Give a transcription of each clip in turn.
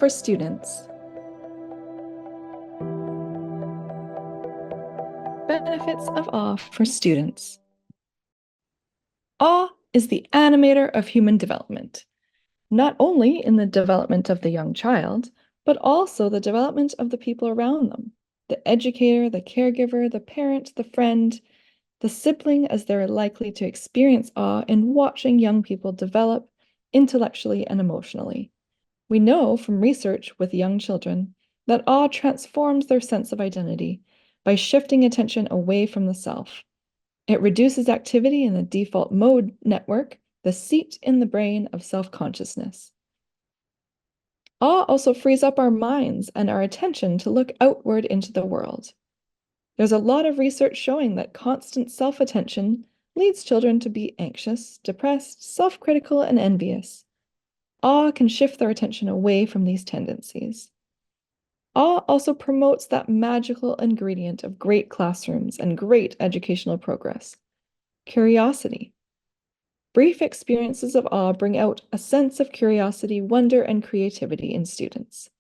for students. Benefits of awe for students. Awe is the animator of human development, not only in the development of the young child, but also the development of the people around them, the educator, the caregiver, the parent, the friend, the sibling, as they're likely to experience awe in watching young people develop intellectually and emotionally. We know from research with young children that awe transforms their sense of identity by shifting attention away from the self. It reduces activity in the default mode network, the seat in the brain of self-consciousness. Awe also frees up our minds and our attention to look outward into the world. There's a lot of research showing that constant self-attention leads children to be anxious, depressed, self-critical, and envious. Awe can shift their attention away from these tendencies. Awe also promotes that magical ingredient of great classrooms and great educational progress: curiosity. Brief experiences of awe bring out a sense of curiosity, wonder, and creativity in students.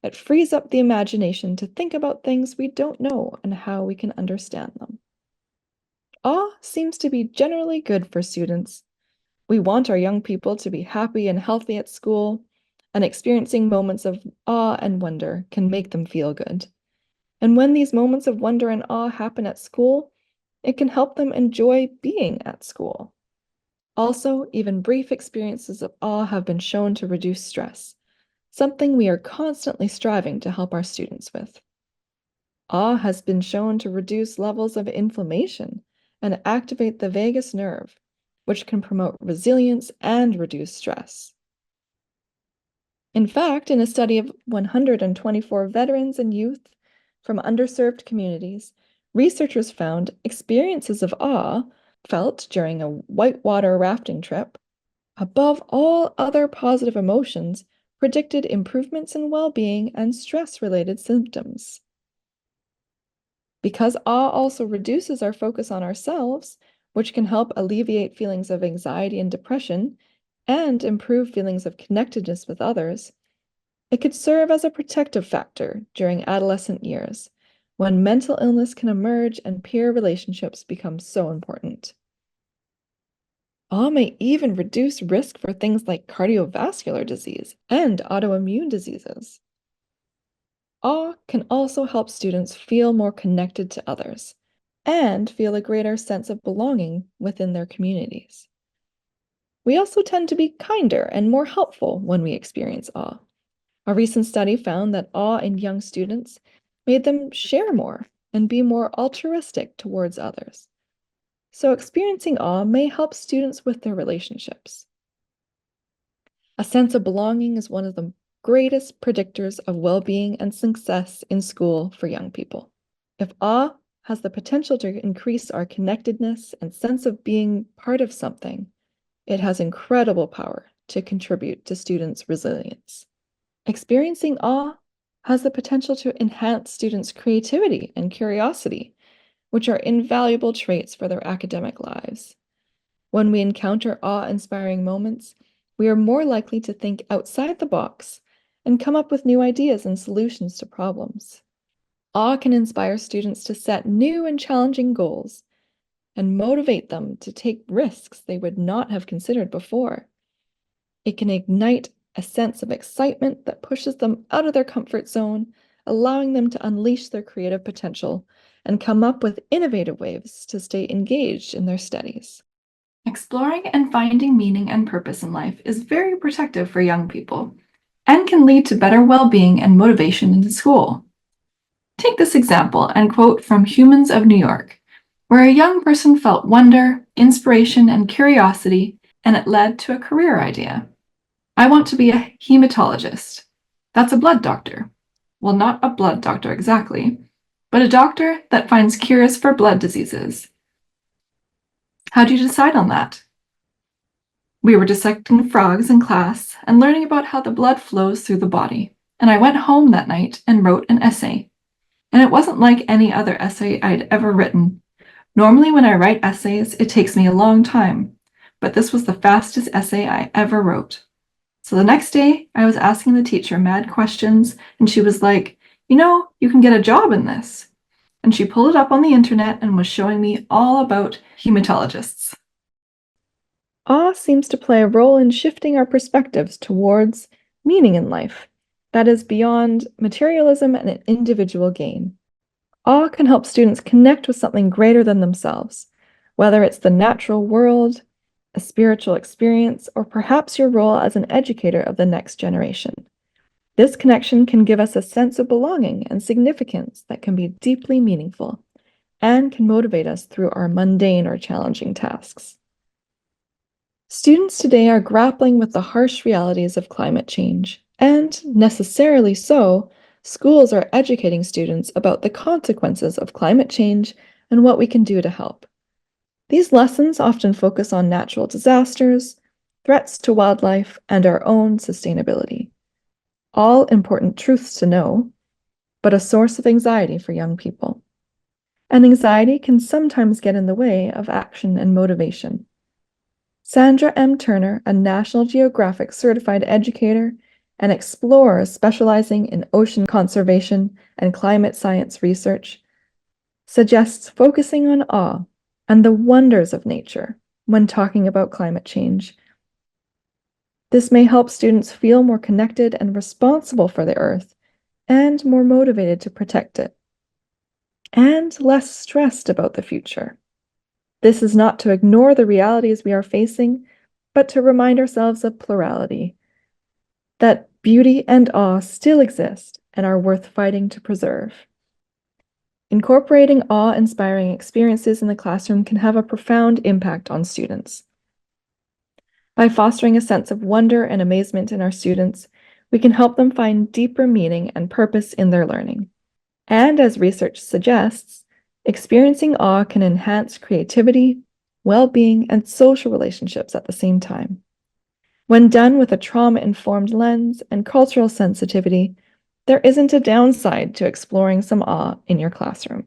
It frees up the imagination to think about things we don't know and how we can understand them. Awe seems to be generally good for students. We want our young people to be happy and healthy at school, and experiencing moments of awe and wonder can make them feel good. And when these moments of wonder and awe happen at school, it can help them enjoy being at school. Also, even brief experiences of awe have been shown to reduce stress, something we are constantly striving to help our students with. Awe has been shown to reduce levels of inflammation and activate the vagus nerve, which can promote resilience and reduce stress. In fact, in a study of 124 veterans and youth from underserved communities, researchers found experiences of awe felt during a whitewater rafting trip, above all other positive emotions, predicted improvements in well-being and stress-related symptoms. Because awe also reduces our focus on ourselves, which can help alleviate feelings of anxiety and depression, and improve feelings of connectedness with others, it could serve as a protective factor during adolescent years, when mental illness can emerge and peer relationships become so important. Awe may even reduce risk for things like cardiovascular disease and autoimmune diseases. Awe can also help students feel more connected to others and feel a greater sense of belonging within their communities. We also tend to be kinder and more helpful when we experience awe. A recent study found that awe in young students made them share more and be more altruistic towards others. So experiencing awe may help students with their relationships. A sense of belonging is one of the greatest predictors of well-being and success in school for young people. If awe has the potential to increase our connectedness and sense of being part of something, it has incredible power to contribute to students' resilience. Experiencing awe has the potential to enhance students' creativity and curiosity, which are invaluable traits for their academic lives. When we encounter awe-inspiring moments, we are more likely to think outside the box and come up with new ideas and solutions to problems. Awe can inspire students to set new and challenging goals and motivate them to take risks they would not have considered before. It can ignite a sense of excitement that pushes them out of their comfort zone, allowing them to unleash their creative potential and come up with innovative ways to stay engaged in their studies. Exploring and finding meaning and purpose in life is very protective for young people and can lead to better well-being and motivation in school. Take this example and quote from Humans of New York, where a young person felt wonder, inspiration, and curiosity, and it led to a career idea. I want to be a hematologist. That's a blood doctor. Well, not a blood doctor exactly, but a doctor that finds cures for blood diseases. How do you decide on that? We were dissecting frogs in class and learning about how the blood flows through the body, and I went home that night and wrote an essay. And it wasn't like any other essay I'd ever written. Normally when I write essays, it takes me a long time, but this was the fastest essay I ever wrote. So the next day, I was asking the teacher mad questions, and she was like, you can get a job in this. And she pulled it up on the internet and was showing me all about hematologists. Awe seems to play a role in shifting our perspectives towards meaning in life that is beyond materialism and individual gain. Awe can help students connect with something greater than themselves, whether it's the natural world, a spiritual experience, or perhaps your role as an educator of the next generation. This connection can give us a sense of belonging and significance that can be deeply meaningful and can motivate us through our mundane or challenging tasks. Students today are grappling with the harsh realities of climate change, and necessarily so, schools are educating students about the consequences of climate change and what we can do to help. These lessons often focus on natural disasters, threats to wildlife, and our own sustainability. All important truths to know, but a source of anxiety for young people. And anxiety can sometimes get in the way of action and motivation. Sandra M. Turner, a National Geographic certified educator and explorer specializing in ocean conservation and climate science research, suggests focusing on awe and the wonders of nature when talking about climate change. This may help students feel more connected and responsible for the Earth and more motivated to protect it, and less stressed about the future. This is not to ignore the realities we are facing, but to remind ourselves of plurality, that beauty and awe still exist and are worth fighting to preserve. Incorporating awe-inspiring experiences in the classroom can have a profound impact on students. By fostering a sense of wonder and amazement in our students, we can help them find deeper meaning and purpose in their learning. And as research suggests, experiencing awe can enhance creativity, well-being, and social relationships at the same time. When done with a trauma-informed lens and cultural sensitivity, there isn't a downside to exploring some awe in your classroom.